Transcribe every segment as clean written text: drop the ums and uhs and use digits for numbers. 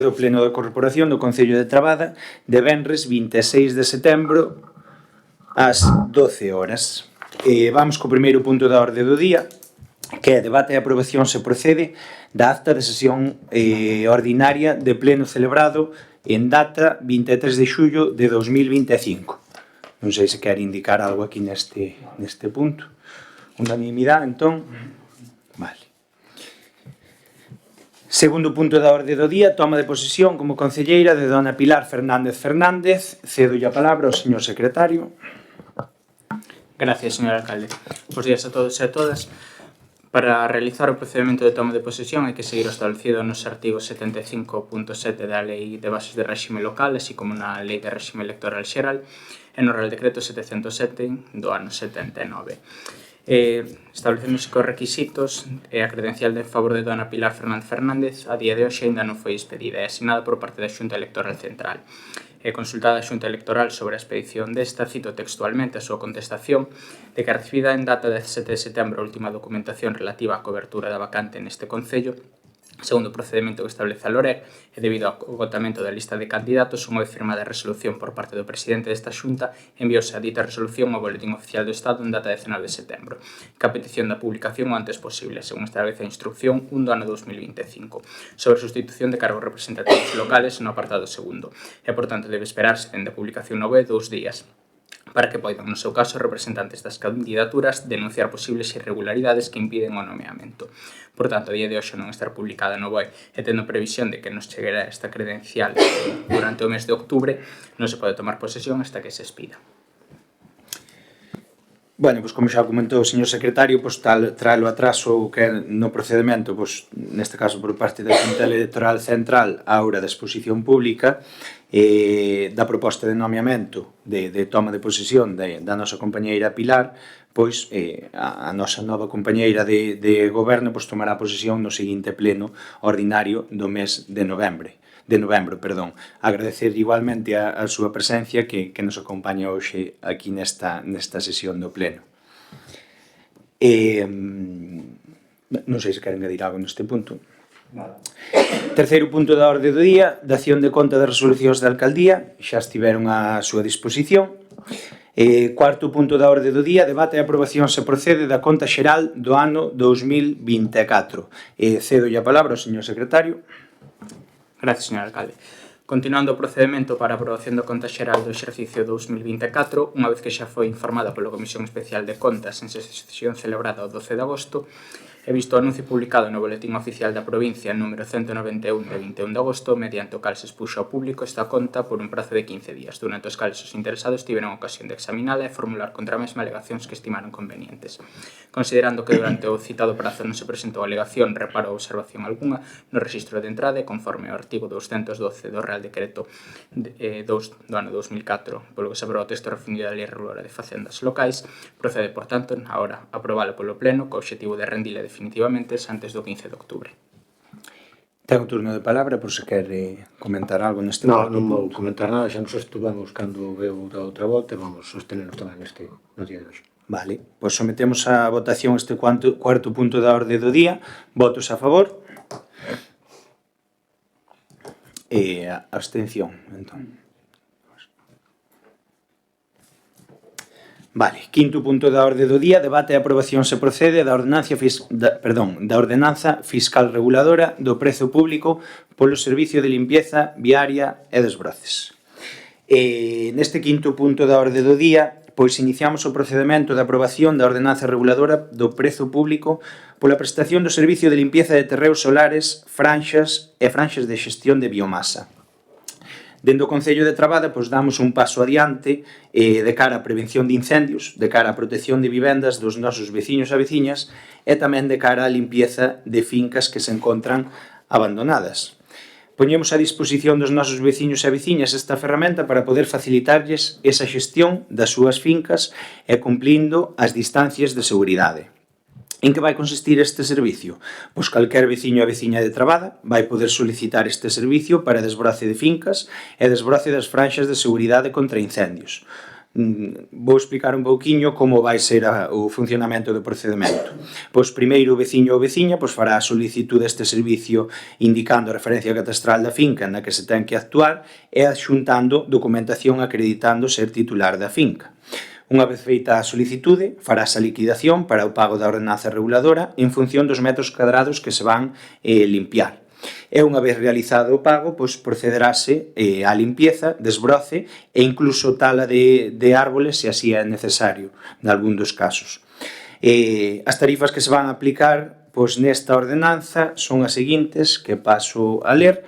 do Pleno da Corporación do Concello de Trabada de venres 26 de setembro ás 12 horas. Vamos co primeiro punto da orde do día, que é debate e aprobación se procede da acta de sesión ordinaria de pleno celebrado en data 23 de xullo de 2025. Non sei se quer indicar algo aquí neste punto. Unanimidade, entón? Vale. Segundo punto da orde do día, toma de posesión como concelleira de dona Pilar Fernández Fernández. Cedolle a palabra ao señor secretario. Gracias, señor alcalde. Bos días a todos e a todas. Para realizar o procedimento de toma de posesión hai que seguir o establecido nos artigos 75.7 da Lei de Bases de Réxime Local, así como na Lei de Réxime Electoral Xeral e no Real Decreto 707 do ano 79. Establecéndose cos requisitos e a credencial de favor de dona Pilar Fernández Fernández a día de hoxe ainda non foi expedida e asignada por parte da Xunta Electoral Central. Consultada a Xunta Electoral sobre a expedición desta, cito textualmente a súa contestación de que recibida en data 17 de setembro a última documentación relativa á cobertura da vacante neste concello, segundo o procedimento que establece a LOREG, e debido ao agotamento da lista de candidatos, unha vez firmada a resolución por parte do presidente desta xunta, envióse a dita resolución ao Boletín Oficial do Estado en data 19 de setembro, que a petición da publicación o antes posible, según establece a instrucción 1 do ano 2025, sobre a sustitución de cargos representativos locales no apartado segundo, e, por tanto, debe esperarse dende a publicación no BOE 2 días, para que poidan, no seu caso, representantes das candidaturas denunciar posibles irregularidades que impiden o nomeamento. Por tanto, a día de hoxe non estar publicada no BOE e tendo previsión de que nos chegará esta credencial durante o mes de outubre, non se pode tomar posesión hasta que se expida. Bueno, pois como xa comentou o señor secretario, pois traelo atraso que é no procedimento, pois neste caso por parte da Xunta Electoral Central á hora da exposición pública da proposta de nomeamento de toma de posesión da nosa compañeira Pilar, pois a nosa nova compañeira de goberno pois tomará posesión no seguinte pleno ordinario do mes de novembro. Agradecer igualmente a súa presencia que nos acompaña hoxe aquí nesta sesión do pleno. Non sei se queren engadir algo neste punto. Terceiro punto da orde do día, dación de conta das resolucións da alcaldía, xa estiveron á súa disposición. Cuarto punto da orde do día, debate e aprobación se procede da conta xeral do ano 2024. Cedolle a palabra ao señor secretario. Gracias, señor alcalde. Continuando o procedimento para a aprobación da conta xeral do exercicio 2024, unha vez que xa foi informada pola Comisión Especial de Contas en sesión celebrada o 12 de agosto, he visto o anuncio publicado no Boletín Oficial da Provincia número 191 de 21 de agosto, mediante o cal se expuxo ao público esta conta por un prazo de 15 días, durante os cales os interesados tiveron ocasión de examinala e formular contra a mesma alegacións que estimaron convenientes. Considerando que durante o citado prazo non se presentou alegación, reparo ou observación algunha no rexistro de entrada e conforme ao artigo 212 do Real Decreto 2 do ano 2004, polo que se aprova o texto refundido da Lei Reguladora de Facendas Locais, procede, por tanto, agora aprobalo polo Pleno co obxectivo de rendile definitivamente antes do 15 de outubro. Ten un turno de palabra por se quer comentar algo neste punto. Non vou comentar nada, xa nos estuvamos cando veu da outra volta e vamos sostenernos tamén no día de hoxe. Vale, pois sometemos a votación este cuarto punto da orde do día. Votos a favor e a abstención, entón. Vale, quinto punto da orde do día, debate e aprobación se procede da ordenanza fiscal reguladora do prezo público polo servicio de limpieza viaria e desbroces. Neste quinto punto da orde do día, pois iniciamos o procedimento de aprobación da ordenanza reguladora do prezo público pola prestación do servicio de limpieza de terreos solares, franxas e franxas de xestión de biomasa. Dende o Concello de Trabada, pois damos un paso adiante de cara á prevención de incendios, de cara á protección de vivendas dos nosos veciños e veciñas e tamén de cara á limpieza de fincas que se encontran abandonadas. Poñemos a disposición dos nosos veciños e veciñas esta ferramenta para poder facilitarlles esa xestión das súas fincas e cumplindo as distancias de seguridade. En que vai consistir este servicio? Pois calquer veciño e veciña de Trabada vai poder solicitar este servicio para desbroce de fincas e desbroce das franxas de seguridade contra incendios. Vou explicar un pouquiño como vai ser o funcionamento do procedimento. Pois primeiro o veciño ou veciña fará a solicitude deste servicio indicando a referencia catastral da finca na que se ten que actuar e adxuntando documentación acreditando ser titular da finca. Unha vez feita a solicitude, farase a liquidación para o pago da ordenanza reguladora en función dos metros cadrados que se van limpiar. E unha vez realizado o pago, procederase á limpieza, desbroce e incluso tala de árboles se así é necesario, nalgún dos casos. As tarifas que se van a aplicar nesta ordenanza son as seguintes, que paso a ler.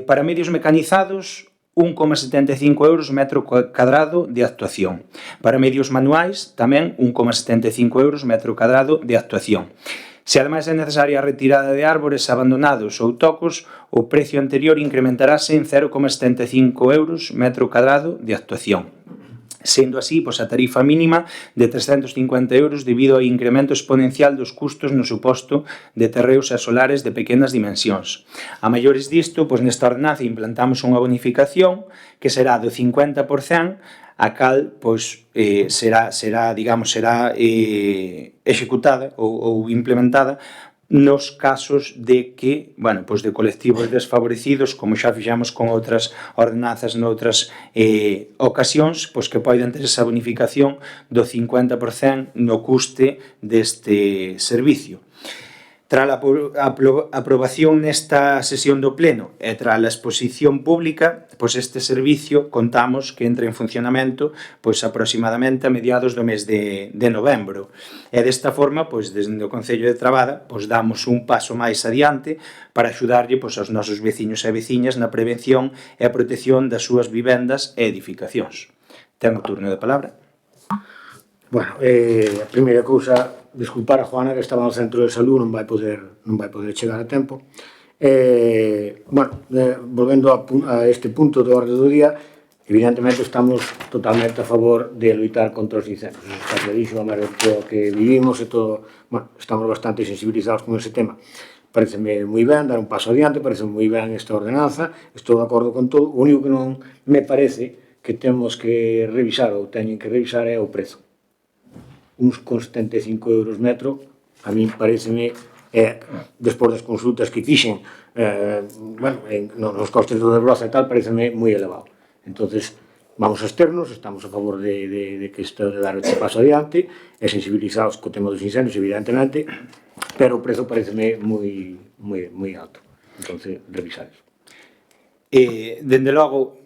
Para medios mecanizados, 1,75 euros metro cadrado de actuación. Para medios manuais, tamén 1,75 euros metro cadrado de actuación. Se ademais é necesaria a retirada de árbores abandonados ou tocos, o precio anterior incrementarase en 0,75 euros metro cadrado de actuación. Sendo así, a tarifa mínima de 350 euros debido ao incremento exponencial dos custos no suposto de terreos e solares de pequenas dimensións. A maiores disto, nesta ordenanza implantamos unha bonificación que será do 50%, a cal será executada ou implementada nos casos de que, de colectivos desfavorecidos, como xa fixamos con outras ordenanzas noutras ocasións, que poden ter esa bonificación do 50% no custe deste servicio. Tras a aprobación nesta sesión do Pleno e tras a exposición pública, este servicio contamos que entra en funcionamento aproximadamente a mediados do mes de novembro. E desta forma, desde o Concello de Trabada, damos un paso máis adiante para axudarlle aos nosos veciños e veciñas na prevención e a protección das súas vivendas e edificacións. Ten o turno de palabra. Bueno, a primeira cousa, desculpar a Juana que estaba no centro de salud, non vai poder chegar a tempo. Volvendo a este punto do orde do día, evidentemente estamos totalmente a favor de loitar contra os incendios. Está clarísimo, a todo que vivimos e todo, estamos bastante sensibilizados con ese tema. Pareceme moi ben dar un paso adiante, pareceme moi ben esta ordenanza, estou de acordo con todo. O único que non me parece que temos que revisar ou teñen que revisar é o prezo. Uns con 75 euros metro, a mí pareceme, despois das consultas que fixen, nos costes do desbroce e tal, pareceme moi elevado. Entonces, vamos a externos, estamos a favor de que isto de dar este paso adiante, e sensibilizados co tema dos incendios, evidentemente, pero o prezo pareceme moi alto. Entonces, revisar eso. Dende logo,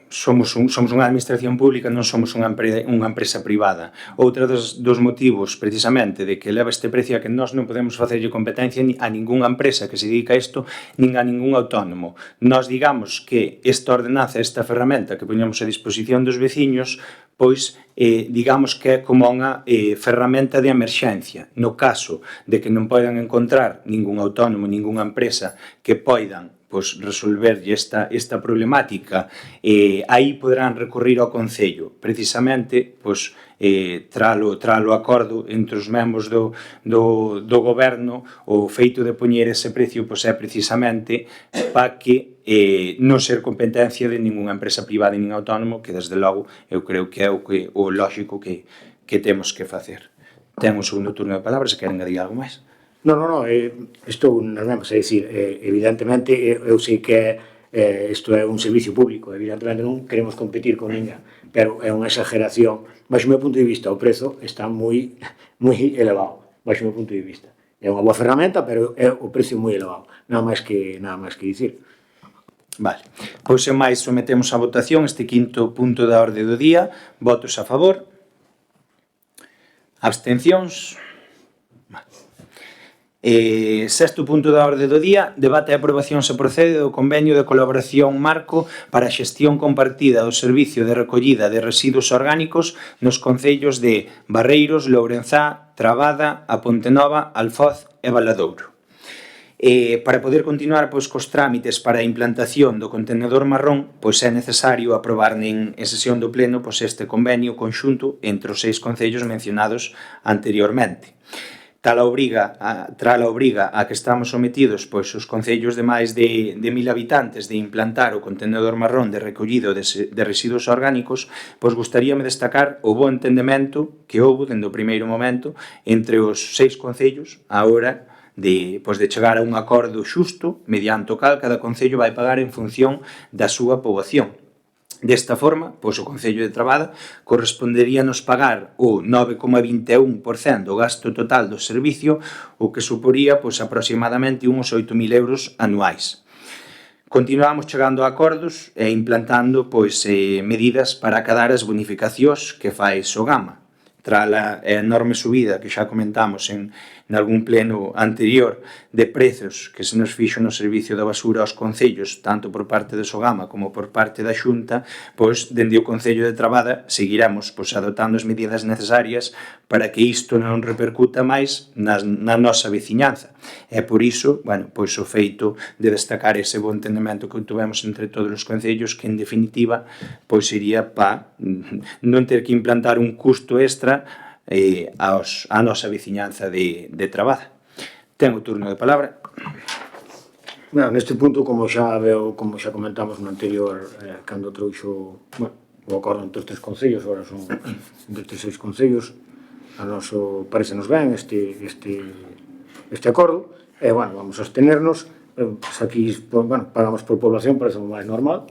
somos unha administración pública, non somos unha empresa privada. Outro dos motivos, precisamente, de que leva este precio é que nós non podemos facerlle competencia a ningunha empresa que se dedica a isto, nin a ningún autónomo. Nós digamos que esta ordenanza, esta ferramenta que poñemos a disposición dos veciños, digamos que é como unha ferramenta de emerxencia. No caso de que non poidan encontrar ningún autónomo, ningunha empresa que poidan resolverlle esta problemática, aí poderán recurrir ao Concello, precisamente tralo acordo entre os membros do Goberno. O feito de poñer ese precio é precisamente para que non ser competencia de ninguna empresa privada e nin autónomo, que desde logo eu creo que é o lógico que temos que facer. Ten un segundo turno de palabra, se queren añadir algo máis. Non, estou nas mesmas, é dicir, evidentemente, eu sei que isto é un servicio público, evidentemente non queremos competir con ninguén, pero é unha exageración. Baixo o meu punto de vista, o prezo está moi elevado, baixo o meu punto de vista. É unha boa ferramenta, pero é o precio moi elevado, nada máis que dicir. Vale, sen máis sometemos a votación este quinto punto da orde do día. Votos a favor? Abstencións? Sexto punto da orde do día, debate e aprobación se procede do convenio de colaboración marco para a xestión compartida do servicio de recollida de residuos orgánicos nos concellos de Barreiros, Lourenzá, Trabada, A Pontenova, Alfoz e Valadouro. Para poder continuar cos trámites para a implantación do contenedor marrón, é necesario aprobar en sesión do Pleno este convenio conxunto entre os 6 concellos mencionados anteriormente. trala obriga a que estamos sometidos pois os concellos de máis de 1000 habitantes de implantar o contenedor marrón de recollido de residuos orgánicos, pois gustaríame destacar o bo entendemento que houbo dende o primeiro momento entre os 6 concellos a hora de chegar a un acordo xusto mediante o cal cada concello vai pagar en función da súa poboación. Desta forma, pois o Concello de Trabada corresponderíanos pagar o 9,21% do gasto total do servicio, o que suporía pois, aproximadamente uns 8.000 euros anuais. Continuamos chegando a acordos e implantando pois, medidas para acadar as bonificacións que fai Sogama. Tras a enorme subida que xa comentamos en algún pleno anterior de prezos que se nos fixo no servicio da basura aos concellos, tanto por parte de Sogama como por parte da Xunta, pois, dende o Concello de Trabada, seguiremos pois, adoptando as medidas necesarias para que isto non repercuta máis na nosa veciñanza. É por iso, pois, o feito de destacar ese bo entendemento que tuvemos entre todos os concellos, que en definitiva pois, sería para non ter que implantar un custo extra a nosa veciñanza de Trabada. Ten o turno de palabra. Neste punto, como xa comentamos no anterior, cando trouxo o acordo entre os 3 concellos, agora son entre 6 concellos, a noso parecenos ben este acordo, e, vamos a abstenernos, aquí, pagamos por población, parece o máis normal,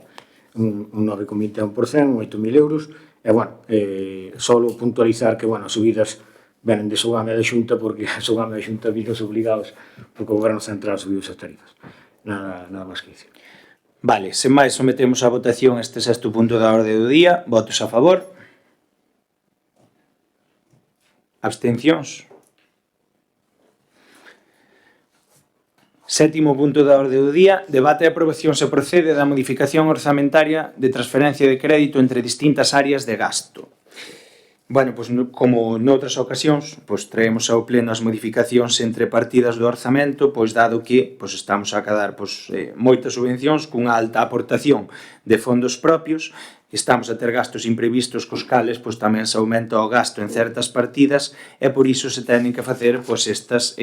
un 9,21%, 8.000 euros, e, só puntualizar que, as subidas venen de Sogama e da Xunta, porque a Sogama e a Xunta vinos obligados, porque o Goberno Central subiu esas tarifas. Nada máis que dicir. Vale, sen máis, sometemos a votación este 6º punto da orde do día. Votos a favor? Abstencións? 7º punto da orde do día, debate e aprobación se procede da modificación orzamentaria de transferencia de crédito entre distintas áreas de gasto. Como noutras ocasións, traemos ao pleno as modificacións entre partidas do orzamento, dado que estamos a acadar moitas subvencións cunha alta aportación de fondos propios, estamos a ter gastos imprevistos cos cales tamén se aumenta o gasto en certas partidas e por iso se tenen que facer estas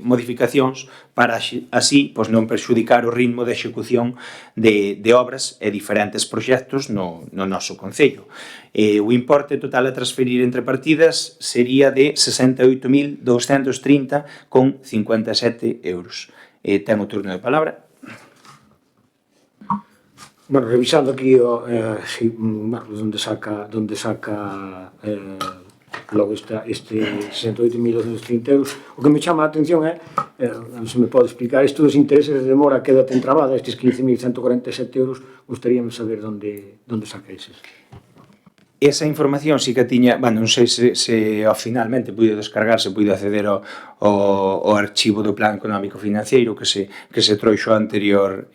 modificacións para así non perxudicar o ritmo de execución de obras e diferentes proxectos no noso concello. O importe total a transferir entre partidas sería de 68.230,57 euros. Ten o turno de palabra. Revisando aquí onde saca logo este 68.230 euros, o que me chama a atención é, se me pode explicar, isto dos intereses de demora que ten Trabada, estes 15.147 euros, gostaríame saber onde saca eses. Esa información sí que tiña, non sei se finalmente puido descargarse, puido acceder ao archivo do Plan Económico Financeiro que se trouxo anterior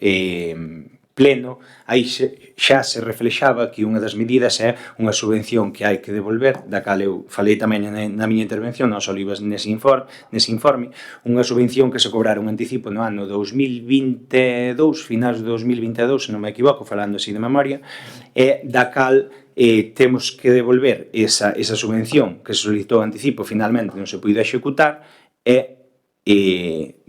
pleno, aí xa se reflexaba que unha das medidas é unha subvención que hai que devolver, da cal eu falei tamén na miña intervención, non só ibas nese informe, unha subvención que se cobrara un anticipo no ano 2022, finais de 2022, se non me equivoco, falando así de memoria, e da cal temos que devolver esa subvención que se solicitou anticipo, finalmente non se puido executar, e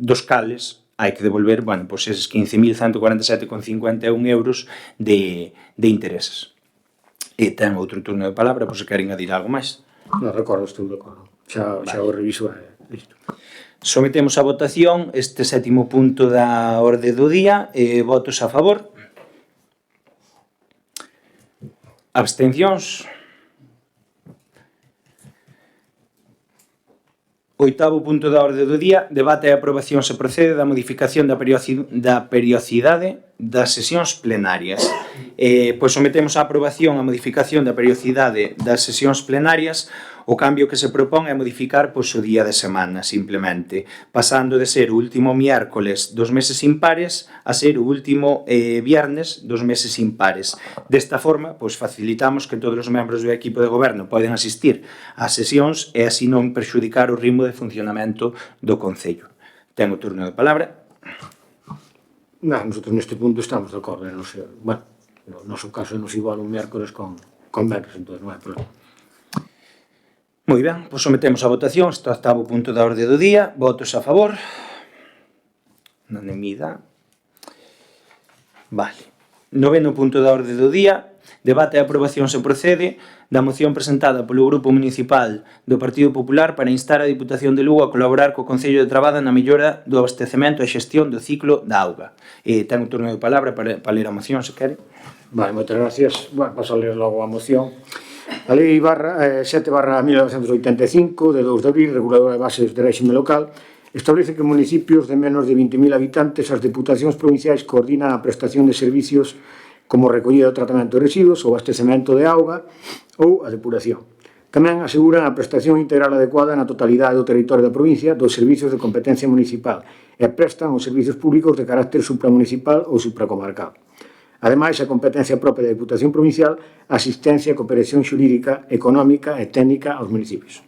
dos cales hai que devolver, eses 15.147,51 euros de intereses. E ten outro turno de palabra, se queren adir algo máis. Non recordo, estou de acordo. Xa o reviso e listo. Sometemos a votación este 7º punto da orde do día. Votos a favor? Abstencións? 8º punto da orde do día, debate e aprobación se procede da modificación da periodicidade das sesións plenarias. Sometemos a aprobación a modificación da periodicidade das sesións plenarias. O cambio que se propón é modificar o día de semana, simplemente, pasando de ser o último miércoles dos meses impares a ser o último viernes dos meses impares. Desta forma, facilitamos que todos os membros do equipo de goberno poden asistir ás sesións e así non perxudicar o ritmo de funcionamento do Concello. Ten o turno de palabra. Nosotros neste punto estamos de acordo. No noso caso nos igual un miércoles con venres, entón non hai problema. Moi ben, pois sometemos a votación este octavo punto da orde do día. Votos a favor. Unanimidade. Vale. Noveno punto da orde do día. Debate e aprobación se procede da moción presentada polo Grupo Municipal do Partido Popular para instar a Diputación de Lugo a colaborar co Concello de Trabada na mellora do abastecemento e xestión do ciclo da auga. Ten un turno de palabra para ler a moción, se quere. Vale, moitas gracias. Bueno, paso a ler logo a moción. A Lei 7/1985, de 2 de abril, reguladora de bases de réxime local, establece que en municipios de menos de 20.000 habitantes as deputacións provinciais coordinan a prestación de servicios como recollida do tratamento de residuos, o abastecemento de auga ou a depuración. Tamén aseguran a prestación integral adecuada na totalidade do territorio da provincia dos servicios de competencia municipal e prestan os servicios públicos de carácter supramunicipal ou supracomarcal. Ademais, a competencia propia da Deputación Provincial, asistencia e cooperación xurídica, económica e técnica aos municipios.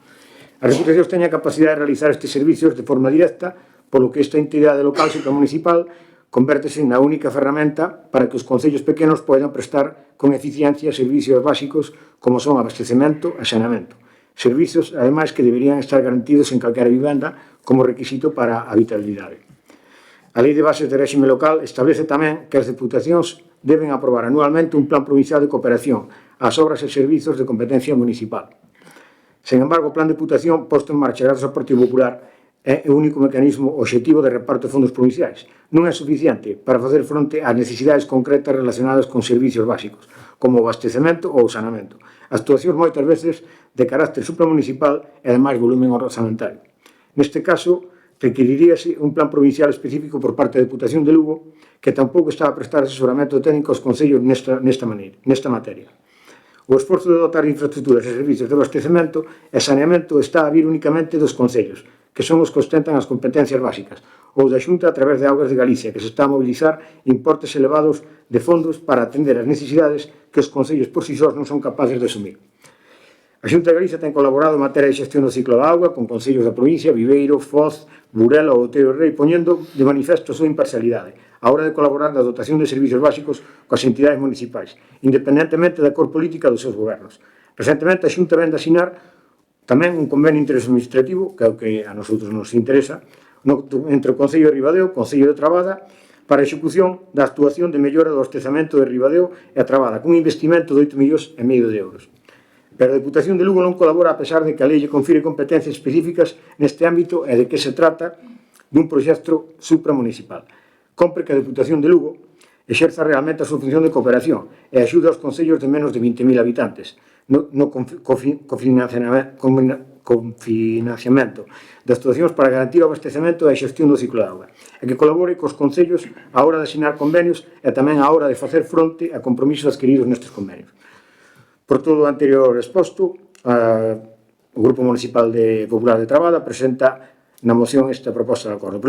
As deputacións teñen a capacidade de realizar estes servicios de forma directa, polo que esta entidade local supramunicipal convértese na única ferramenta para que os concellos pequenos poidan prestar con eficiencia servicios básicos como son abastecemento e saneamento. Servicios, ademais, que deberían estar garantidos en calquera vivenda como requisito para a habitabilidade. A Lei de Bases de Réxime Local establece tamén que as deputacións deben aprobar anualmente un plan provincial de cooperación ás obras e servizos de competencia municipal. Sen embargo, o plan de deputación posto en marcha grazas ao Partido Popular é o único mecanismo obxectivo de reparto de fondos provinciais. Non é suficiente para facer fronte ás necesidades concretas relacionadas con servicios básicos, como o abastecemento ou o saneamento. Actuacións moitas veces de carácter supramunicipal e de máis volumen orzamentario. Neste caso, requeriríase un plan provincial específico por parte da Deputación de Lugo que tampouco está a prestar asesoramento técnico aos concellos nesta materia. O esforzo de dotar de infraestructuras e servicios de abastecemento e saneamento está a vir únicamente dos concellos, que son os que ostentan as competencias básicas, ou da Xunta a través de Augas de Galicia, que se está a mobilizar importes elevados de fondos para atender as necesidades que os concellos por si sós non son capaces de asumir. A Xunta de Galicia ten colaborado en materia de xestión do ciclo da auga con concellos da provincia, Viveiro, Foz, Burela ou Outeiro Rei, poñendo de manifesto a súa imparcialidade a hora de colaborar na dotación de servicios básicos coas entidades municipais, independentemente da cor política dos seus gobernos. Recentemente a Xunta vende a asinar tamén un convenio interadministrativo, que é o que a nosotros nos interesa, entre o Concello de Ribadeo e o Concello de Trabada, para a execución da actuación de mellora do abastecemento de Ribadeo e a Trabada, cun investimento de 8,5 millóns de euros. Pero a Deputación de Lugo non colabora a pesar de que a lei lle confire competencias específicas neste ámbito e de que se trata dun proxecto supramunicipal. Compre que a Deputación de Lugo exerza realmente a súa función de cooperación e axuda aos concellos de menos de 20.000 habitantes no cofinanciamento das actuacións para garantir o abastecemento e a xestión do ciclo de auga e que colabore cos concellos á hora de asinar convenios e tamén á hora de facer fronte a compromisos adquiridos nestes convenios. Por todo o anterior exposto, o Grupo Municipal Popular de Trabada presenta na moción esta proposta de acordo.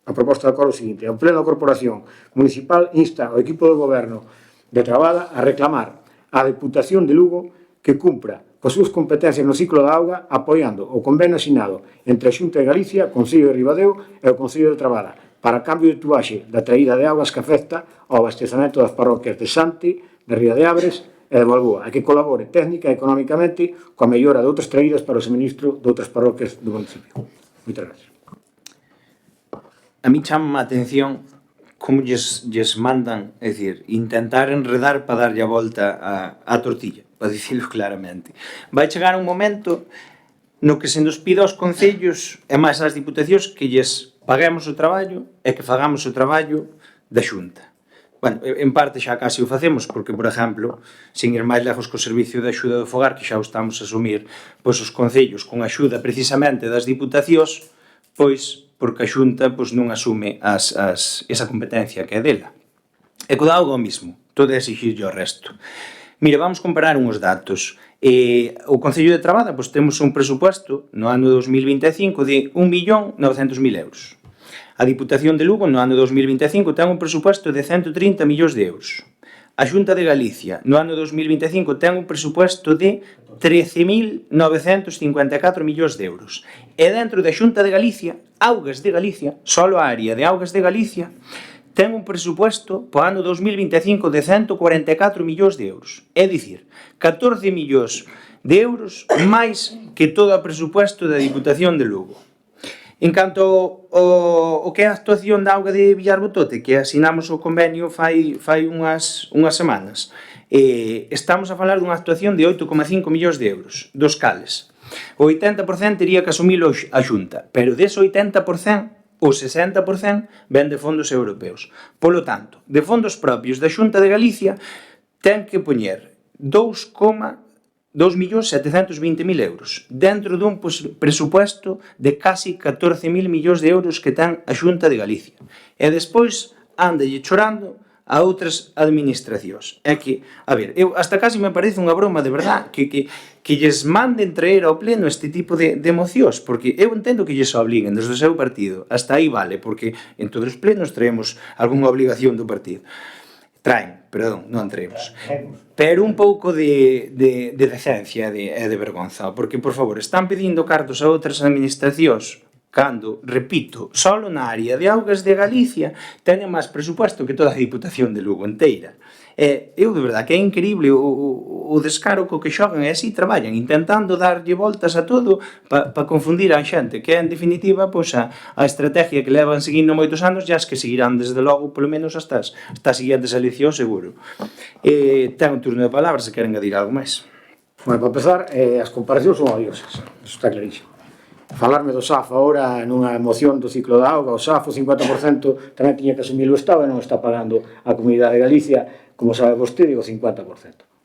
A proposta de acordo é o seguinte: o Pleno da Corporación Municipal insta ao equipo do Goberno de Trabada a reclamar á Deputación de Lugo que cumpra coas súas competencias no ciclo da auga apoiando o convenio asinado entre a Xunta de Galicia, o Concello de Ribadeo e o Concello de Trabada para cambio de tubaxe da traída de augas que afecta ao abastecemento das parroquias de Sante, de Ría de Abres e de Balboa, e que colabore técnica e económicamente coa mellora de outras traídas para o suministro de outras parroquias do municipio. Moitas gracias. A mí chama a atención como lles mandan, é dicir, intentar enredar para darlle a volta á tortilla, para dicirlo claramente. Vai chegar un momento no que se nos pida aos concellos e máis ás diputacións que lles paguemos o traballo e que fagamos o traballo da Xunta. Bueno, en parte xa casi o facemos, porque, por exemplo, sin ir máis lejos co servicio de axuda do fogar, que xa o estamos a asumir, pois os concellos con axuda precisamente das diputacións, pois porque a Xunta non asume esa competencia que é dela. E co da auga o mismo, todo é exigirlle o resto. Mira, vamos comparar uns datos. O Concello de Trabada temos un presupuesto no ano 2025 de 1.900.000 euros. A Diputación de Lugo no ano 2025 ten un presupuesto de 130 millóns de euros. A Xunta de Galicia no ano 2025 ten un presupuesto de 13.954 millóns de euros. E dentro da Xunta de Galicia, Augas de Galicia, solo a área de Augas de Galicia, ten un presupuesto para o ano 2025 de 144 millóns de euros. É dicir, 14 millóns de euros máis que todo o presupuesto da Diputación de Lugo. En canto ao que é a actuación da auga de Villarbotote, que asinamos o convenio fai unhas semanas, estamos a falar dunha actuación de 8,5 millóns de euros, dos cales o 80% tería que asumilo a Xunta, pero dese 80%, o 60% ven de fondos europeos. Polo tanto, de fondos propios da Xunta de Galicia ten que poñer 2.720.000 euros dentro dun presupuesto de casi 14.000 millóns de euros que ten a Xunta de Galicia. E despois andalle chorando a outras administracións. É que, a ver, hasta casi me parece unha broma de verdad que lles manden traer ao pleno este tipo de mocións, porque eu entendo que lles obliguen desde o seu partido, hasta aí vale, porque en todos os plenos traemos algunha obligación do partido. Non traemos. Pero un pouco de decencia e de vergonza, porque, por favor, están pedindo cartos a outras administracións cando, repito, solo na área de augas de Galicia teñen máis presupuesto que toda a Diputación de Lugo inteira. Eu, de verdade, que é increíble o descaro co que xogan e así traballan, intentando darlle voltas a todo para confundir a xente, que é, en definitiva, a estrategia que levan seguindo moitos anos e as que seguirán, desde logo, polo menos hasta as seguintes eleccións, seguro. Ten un turno de palabras se queren adir algo máis. Bueno, para empezar, as comparacións son odiosas, eso está clarísimo. Falarme do SAF agora nunha moción do ciclo da auga, o SAF o 50% tamén tiña que asumir o Estado e non está pagando a Comunidade de Galicia, como sabe vostede, o 50%.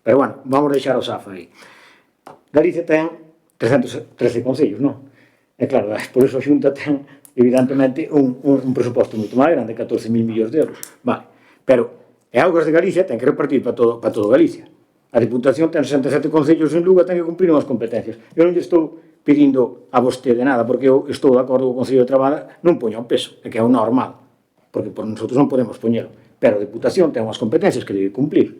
Pero bueno, vamos deixar o SAF aí. Galicia ten 313 concellos, non? E claro, por eso a Xunta ten, evidentemente, un presuposto moito máis grande, 14.000 millóns de euros. Vale, pero e Augas de Galicia ten que repartir para todo Galicia. A Diputación ten 67 concellos en Lugo, ten que cumprir unhas competencias. Eu non lle estou pedindo a vostede nada, porque eu estou de acordo co Concello de Trabada, non poña o peso, é que é o normal, porque por nosotros non podemos poñelo, pero a Diputación ten unhas competencias que debe cumplir.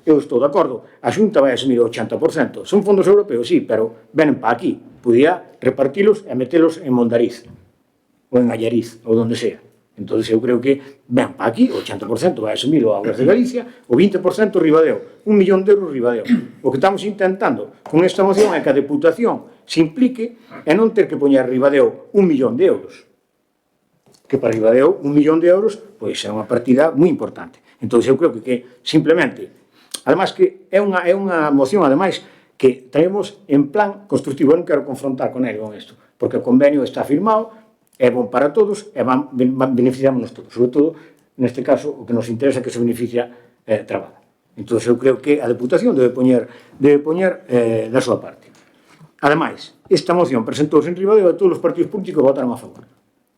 Eu estou de acordo, a Xunta vai asumir o 80%, son fondos europeos, sí, pero venen para aquí, podía repartilos e metelos en Mondariz, ou en Allariz, ou donde sea. Entón, eu creo que ven para aquí, o 80% vai asumir o Augas de Galicia, o 20% Ribadeo, 1 millón de euros Ribadeo. O que estamos intentando con esta moción é que a Deputación se implique e non ter que poñer Ribadeo 1 millón de euros. Que para Ribadeo 1 millón de euros pois é unha partida moi importante. Entón, eu creo que simplemente, además que é unha moción, ademais, que traemos en plan constructivo. Eu non quero confrontar con ele con isto, porque o convenio está firmado, é bon para todos e beneficiámonos todos. Sobre todo, neste caso, o que nos interesa é que se beneficia Trabada. Entón, eu creo que a Deputación debe poñer da súa parte. Ademais, esta moción presentouse en Ribadeo e todos os partidos políticos votaron a favor.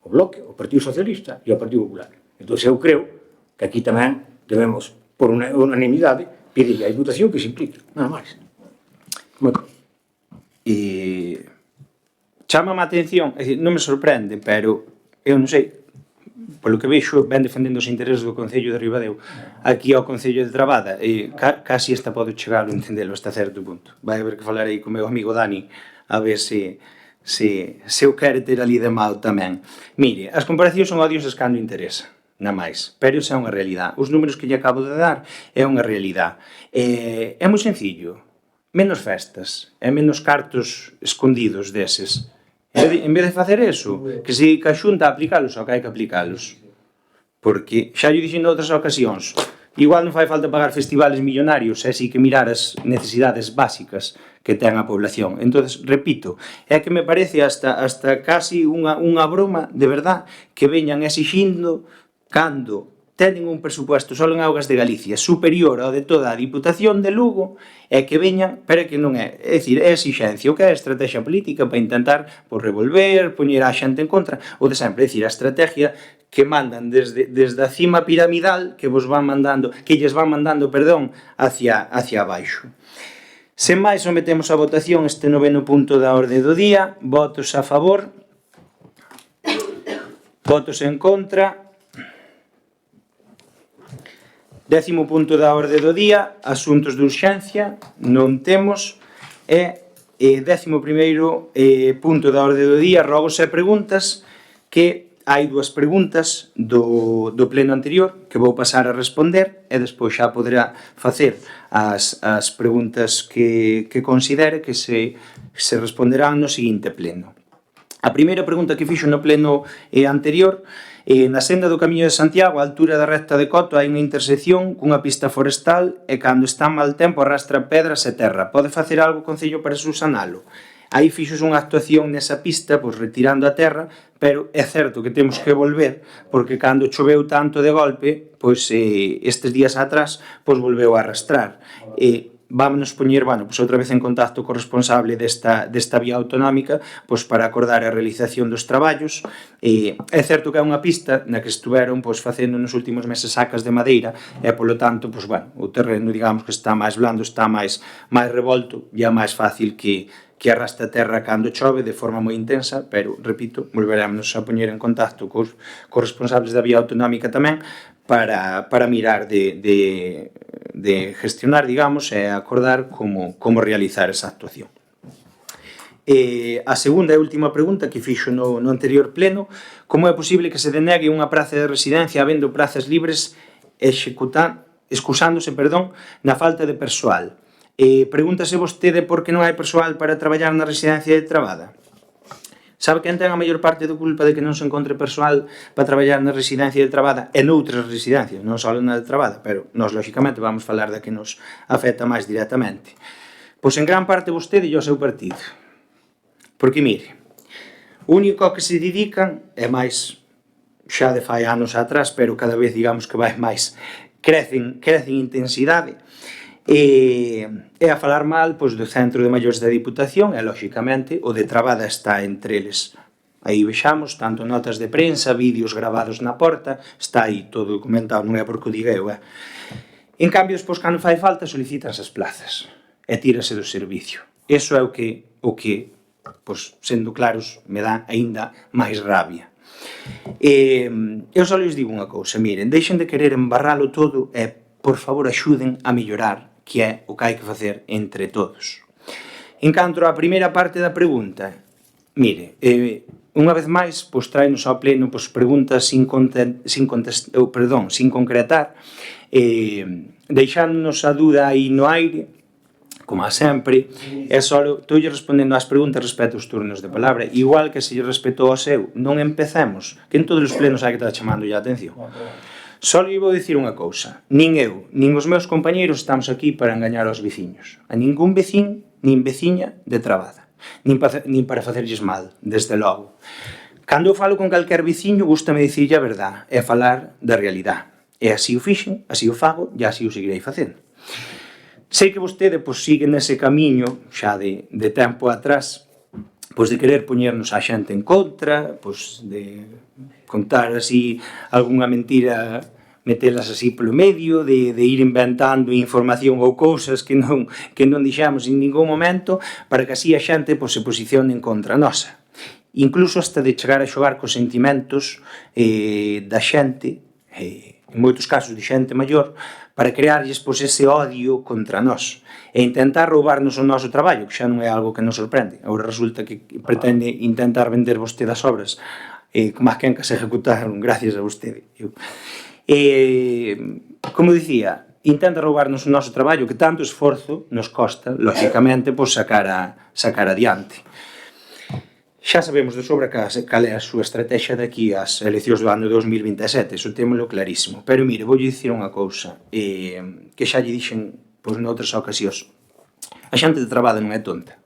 O Bloque, o Partido Socialista e o Partido Popular. Entón, eu creo que aquí tamén debemos, por unanimidade, pedir a Deputación que se implique. Nada máis. Chámame a atención, é dicir, non me sorprende, pero eu non sei, polo que vexo, ven defendendo os intereses do Concello de Ribadeo aquí ao Concello de Trabada, e casi esta podo chegar a entendelo hasta certo punto. Vai haber que falar aí co meu amigo Dani a ver se eu quero ter ali de mal tamén. Mire, as comparacións son odiosas cando interesa, na máis, pero esa é unha realidade. Os números que lle acabo de dar é unha realidade. É moi sencillo, menos festas e menos cartos escondidos deses. En vez de facer eso, que se a Xunta a aplicalos, só que hai que aplicalos. Porque, xa lle dixen noutras ocasións, igual non fai falta pagar festivales millonarios, é si que mirar as necesidades básicas que ten a población. Entón, repito, é que me parece hasta casi unha broma, de verdad, que veñan exixindo cando teñen un presupuesto só en Augas de Galicia superior ao de toda a Diputación de Lugo, e que veñan, pero que non é, é dicir, é exixencia, o que é a estrategia política para intentar revolver, poñer a xente en contra, o de sempre, é dicir, a estrategia que mandan desde a cima piramidal, que lles van mandando, hacia abaixo. Sen máis, sometemos a votación este 9º punto da orde do día. Votos a favor, votos en contra. 10º punto da orde do día, asuntos de urxencia, non temos. E 11º punto da orde do día, rogos e preguntas, que hai dúas preguntas do pleno anterior que vou pasar a responder e despois xa poderá facer as preguntas que considere que se responderán no seguinte pleno. A primeira pregunta que fixo no pleno anterior, na senda do Camiño de Santiago, a altura da recta de Coto, hai unha intersección cunha pista forestal e cando está mal tempo arrastra pedras e terra. Pode facer algo o Concello para subsanalo? Aí fixos unha actuación nesa pista, pois retirando a terra, pero é certo que temos que volver, porque cando choveu tanto de golpe, pois estes días atrás, pois volveu a arrastrar. Vámonos poñer, pois outra vez en contacto co responsable desta vía autonómica, pois para acordar a realización dos traballos. É certo que é unha pista na que estuveron pois facendo nos últimos meses sacas de madeira e, polo tanto, pois, o terreno, digamos, que está máis blando, está máis revolto e é máis fácil que arrastre a terra cando chove de forma moi intensa, pero, repito, volveremos a poñer en contacto cos responsables da vía autonómica tamén para mirar de gestionar, digamos, e acordar como realizar esa actuación. A segunda e última pregunta que fixo no anterior pleno: como é posible que se denegue unha praza de residencia habendo prazas libres excusándose na falta de persoal? Pregúntase vostede por que non hai persoal para traballar na residencia de Trabada. Sabe quen ten a maior parte de culpa de que non se encontre persoal para traballar na residencia de Trabada e noutras residencias, non só na de Trabada, pero nós, lóxicamente, vamos falar da que nos afecta máis directamente? Pois en gran parte vostede e o seu partido. Porque, mire, o único que se dedican é máis, xa de fai anos atrás, pero cada vez, digamos, que vai máis, crecen intensidade, e a falar mal pois, do Centro de Maiores da Diputación e, lóxicamente, o de Trabada está entre eles. Aí vexamos tanto notas de prensa, vídeos gravados na porta, está aí todo documentado, non é porque o diga eu. En cambio, despois, cando fai falta, solicitanse as plazas e tírase do servicio. Iso é o que pois, sendo claros, me dá aínda máis rabia. Eu só lhes digo unha cousa: miren, deixen de querer embarralo todo e, por favor, axuden a mellorar, que é o que hai que facer entre todos. En canto á primeira parte da pregunta, mire, unha vez máis, pois traenos ao pleno pois, preguntas sin concretar, deixándonos a dúda aí no aire, como a sempre, e só estou respondendo ás preguntas respecto aos turnos de palabra, igual que se lle respetou ao seu. Non empecemos, que en todos os plenos hai que estar chamando a atención. Só lhe vou dicir unha cousa: nin eu, nin os meus compañeiros estamos aquí para engañar aos veciños, a ningún vecín nin veciña de Trabada, nin para facerlles mal, desde logo. Cando eu falo con calquer veciño, gústame dicirlle a verdade e falar da realidade, e así o fixen, así o fago e así o seguirei facendo. Sei que vostede pois, sigue nese camiño xa de tempo atrás, pois de querer poñernos a xente en contra, pois de contar así algunha mentira, metelas así polo medio, de ir inventando información ou cousas que non dixamos en ningún momento, para que así a xente pois, se posicione en contra nosa. Incluso hasta de chegar a xogar cos sentimentos da xente, en moitos casos de xente maior, para crearlles pois, ese odio contra nós e intentar roubarnos o noso traballo, que xa non é algo que nos sorprende. Agora resulta que pretende intentar vender vostede as obras como as que se ejecutaron gracias a vostede. Como dicía, intenta roubarnos o noso traballo que tanto esforzo nos costa, lógicamente, pois sacar adiante. Xa sabemos de sobra cal é a súa estrategia daqui ás eleccións do ano 2027, iso témolo clarísimo. Pero mire, voulle dicir unha cousa que xa lle dixen pois, noutras ocasións. A xente de Trabada non é tonta,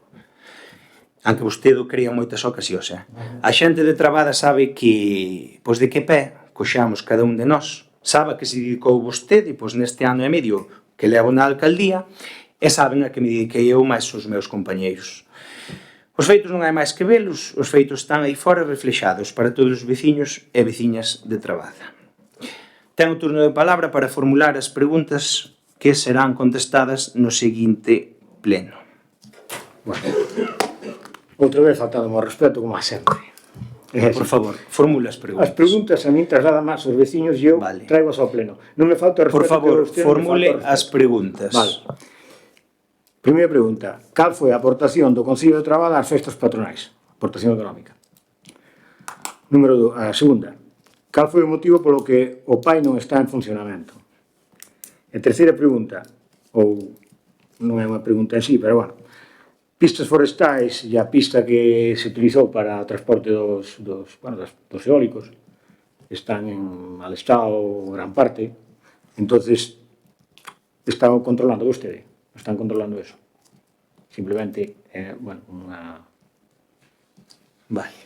aunque vostede o crea en moitas ocasións. A xente de Trabada sabe que, pois de que pé coxamos cada un de nós, sabe que se dedicou vostede pois, neste ano e medio que levo na alcaldía, e saben a que me dediquei eu máis os meus compañeiros. Os feitos non hai máis que velos, os feitos están aí fora reflexados para todos os veciños e veciñas de Trabada. Ten o turno de palabra para formular as preguntas que serán contestadas no seguinte pleno. Bueno, outra vez faltando ao respeto, como a sempre. Por favor, formula as preguntas. As preguntas a min trasladan máis os veciños e eu traigo ao pleno. Non me falta o respeto. Por favor, formule as preguntas. Vale. Primeira pregunta: cal foi a aportación do Concello de Trabada ás festas patronais? Aportación económica. A segunda, cal foi o motivo polo que o PAI non está en funcionamento? E terceira pregunta, ou non é unha pregunta en sí, pero bueno, pistas forestais e a pista que se utilizou para o transporte dos eólicos están en mal estado gran parte, entonces están controlando vostede, están controlando eso. Simplemente, unha... Vale.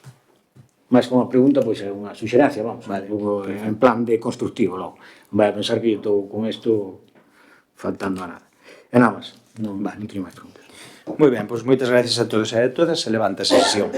máis que unha pregunta, pois é unha suxerencia, vamos, Vale, en plan de constructivo, logo. Vai a pensar que eu estou con isto faltando a nada. E nada máis, non teño máis preguntas. Moi ben, pois moitas gracias a todos e a todas, se levanta a sesión.